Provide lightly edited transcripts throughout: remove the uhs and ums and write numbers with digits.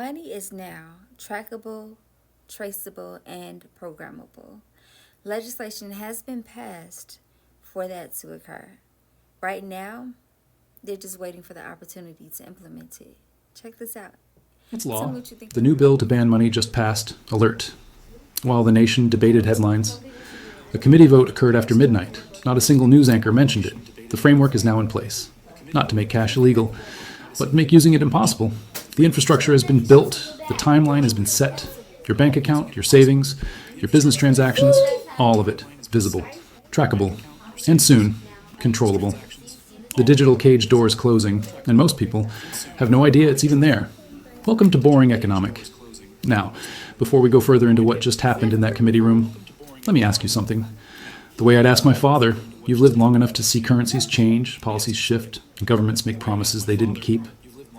Money is now trackable, traceable, and programmable. Legislation has been passed for that to occur. Right now, they're just waiting for the opportunity to implement it. Check this out. It's Tell me law. what you think The about new it. bill to ban money just passed. Alert. While the nation debated headlines, a committee vote occurred after midnight. Not a single news anchor mentioned it. The framework is now in place. Not to make cash illegal, but to make using it impossible. The infrastructure has been built, the timeline has been set. Your bank account, your savings, your business transactions, all of it is visible, trackable, and soon, controllable. The digital cage door is closing, and most people have no idea it's even there. Welcome to Boring Economic. Now, before we go further into what just happened in that committee room, let me ask you something. The way I'd ask my father, you've lived long enough to see currencies change, policies shift, and governments make promises they didn't keep.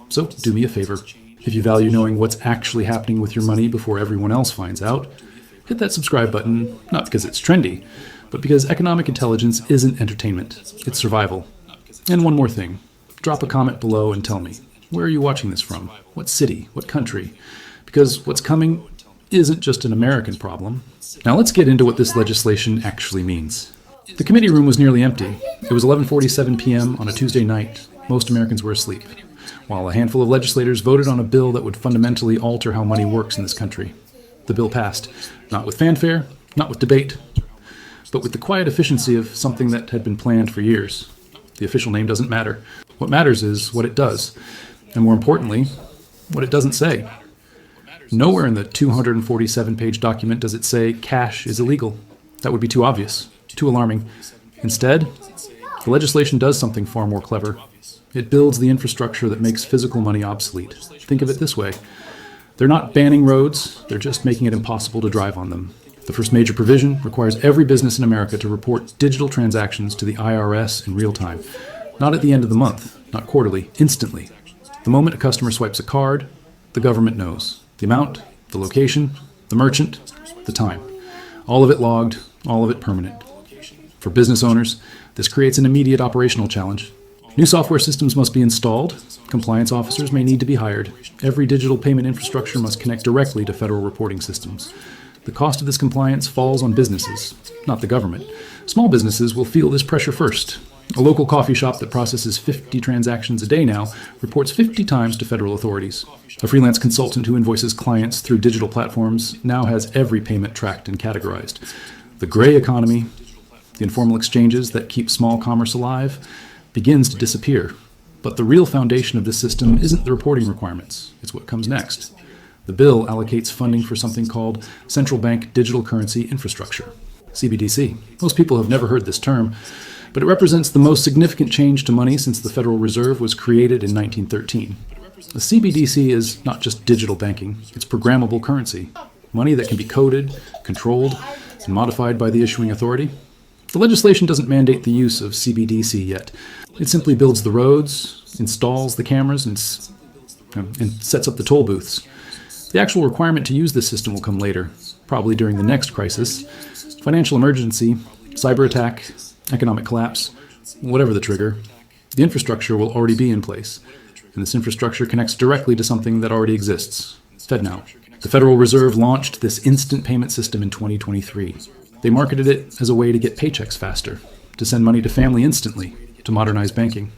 So do me a favor. If you value knowing what's actually happening with your money before everyone else finds out, hit that subscribe button, not because it's trendy, but because economic intelligence isn't entertainment, it's survival. And one more thing. Drop a comment below and tell me, where are you watching this from? What city? What country? Because what's coming isn't just an American problem. Now let's get into what this legislation actually means. The committee room was nearly empty. It was 11:47 p.m. on a Tuesday night. Most Americans were asleep, while a handful of legislators voted on a bill that would fundamentally alter how money works in this country. The bill passed, not with fanfare, not with debate, but with the quiet efficiency of something that had been planned for years. The official name doesn't matter. What matters is what it does, and more importantly, what it doesn't say. Nowhere in the 247-page document does it say cash is illegal. That would be too obvious, too alarming. Instead, the legislation does something far more clever. It builds the infrastructure that makes physical money obsolete. Think of it this way. They're not banning roads, they're just making it impossible to drive on them. The first major provision requires every business in America to report digital transactions to the IRS in real time. Not at the end of the month, not quarterly, instantly. The moment a customer swipes a card, the government knows. The amount, the location, the merchant, the time. All of it logged, all of it permanent. For business owners, this creates an immediate operational challenge. New software systems must be installed. Compliance officers may need to be hired. Every digital payment infrastructure must connect directly to federal reporting systems. The cost of this compliance falls on businesses, not the government. Small businesses will feel this pressure first. A local coffee shop that processes 50 transactions a day now reports 50 times to federal authorities. A freelance consultant who invoices clients through digital platforms now has every payment tracked and categorized. The gray economy, the informal exchanges that keep small commerce alive, begins to disappear. But the real foundation of this system isn't the reporting requirements, it's what comes next. The bill allocates funding for something called Central Bank Digital Currency Infrastructure, CBDC. Most people have never heard this term, but it represents the most significant change to money since the Federal Reserve was created in 1913. The CBDC is not just digital banking, it's programmable currency, money that can be coded, controlled, and modified by the issuing authority. The legislation doesn't mandate the use of CBDC yet. It simply builds the roads, installs the cameras, and sets up the toll booths. The actual requirement to use this system will come later, probably during the next crisis. Financial emergency, cyber attack, economic collapse, whatever the trigger, the infrastructure will already be in place. And this infrastructure connects directly to something that already exists, FedNow. The Federal Reserve launched this instant payment system in 2023. They marketed it as a way to get paychecks faster, to send money to family instantly, to modernize banking.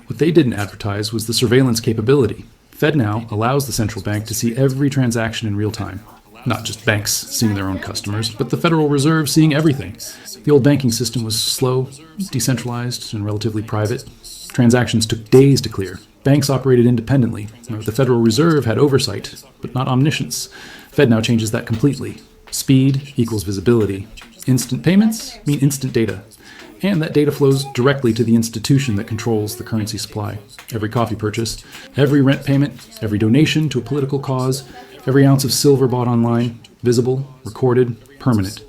What they didn't advertise was the surveillance capability. FedNow allows the central bank to see every transaction in real time. Not just banks seeing their own customers, but the Federal Reserve seeing everything. The old banking system was slow, decentralized, and relatively private. Transactions took days to clear. Banks operated independently. The Federal Reserve had oversight, but not omniscience. FedNow changes that completely. Speed equals visibility. Instant payments mean instant data. And that data flows directly to the institution that controls the currency supply. Every coffee purchase, every rent payment, every donation to a political cause, every ounce of silver bought online, visible, recorded, permanent.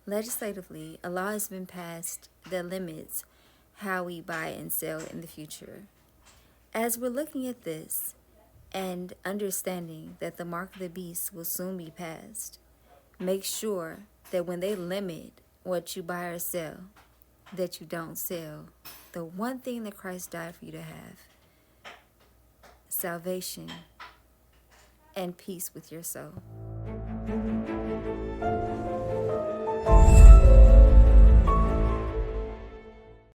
Legislatively, a law has been passed that limits how we buy and sell in the future. As we're looking at this and understanding that the mark of the beast will soon be passed, make sure that when they limit what you buy or sell, that you don't sell the one thing that Christ died for you to have: salvation and peace with your soul.